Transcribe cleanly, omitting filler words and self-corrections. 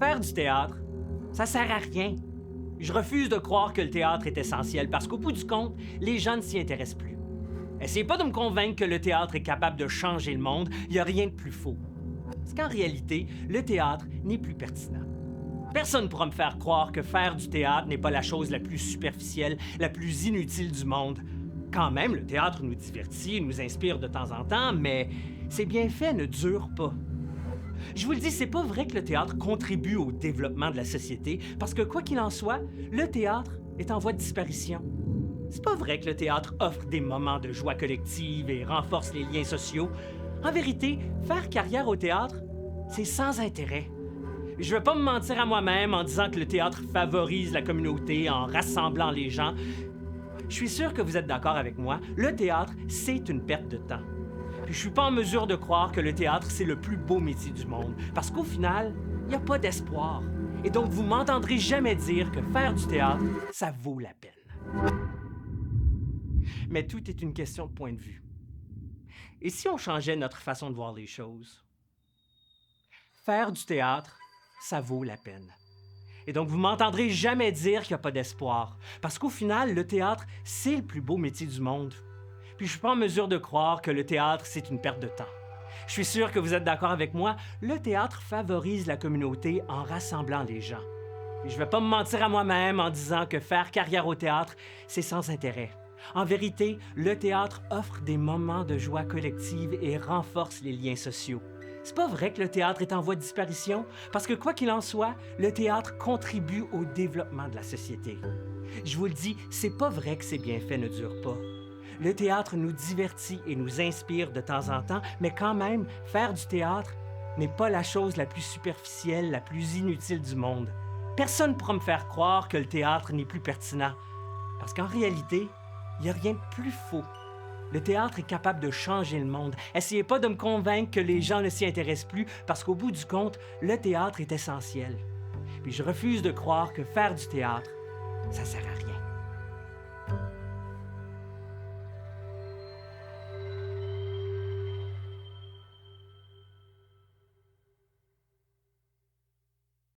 Faire du théâtre, ça sert à rien. Je refuse de croire que le théâtre est essentiel parce qu'au bout du compte, les gens ne s'y intéressent plus. Essayez pas de me convaincre que le théâtre est capable de changer le monde, il n'y a rien de plus faux. Parce qu'en réalité, le théâtre n'est plus pertinent. Personne ne pourra me faire croire que faire du théâtre n'est pas la chose la plus superficielle, la plus inutile du monde. Quand même, le théâtre nous divertit, nous inspire de temps en temps, mais ses bienfaits ne durent pas. Je vous le dis, c'est pas vrai que le théâtre contribue au développement de la société, parce que quoi qu'il en soit, le théâtre est en voie de disparition. C'est pas vrai que le théâtre offre des moments de joie collective et renforce les liens sociaux. En vérité, faire carrière au théâtre, c'est sans intérêt. Je vais pas me mentir à moi-même en disant que le théâtre favorise la communauté en rassemblant les gens. Je suis sûr que vous êtes d'accord avec moi, le théâtre, c'est une perte de temps. Puis je suis pas en mesure de croire que le théâtre, c'est le plus beau métier du monde, parce qu'au final, il n'y a pas d'espoir. Et donc, vous m'entendrez jamais dire que faire du théâtre, ça vaut la peine. Mais tout est une question de point de vue. Et si on changeait notre façon de voir les choses? Faire du théâtre, ça vaut la peine. Et donc, vous m'entendrez jamais dire qu'il n'y a pas d'espoir, parce qu'au final, le théâtre, c'est le plus beau métier du monde. Puis je suis pas en mesure de croire que le théâtre, c'est une perte de temps. Je suis sûr que vous êtes d'accord avec moi, le théâtre favorise la communauté en rassemblant les gens. Et je vais pas me mentir à moi-même en disant que faire carrière au théâtre, c'est sans intérêt. En vérité, le théâtre offre des moments de joie collective et renforce les liens sociaux. C'est pas vrai que le théâtre est en voie de disparition, parce que quoi qu'il en soit, le théâtre contribue au développement de la société. Je vous le dis, c'est pas vrai que ses bienfaits ne durent pas. Le théâtre nous divertit et nous inspire de temps en temps, mais quand même, faire du théâtre n'est pas la chose la plus superficielle, la plus inutile du monde. Personne ne pourra me faire croire que le théâtre n'est plus pertinent, parce qu'en réalité, il n'y a rien de plus faux. Le théâtre est capable de changer le monde. Essayez pas de me convaincre que les gens ne s'y intéressent plus, parce qu'au bout du compte, le théâtre est essentiel. Puis je refuse de croire que faire du théâtre, ça sert à rien.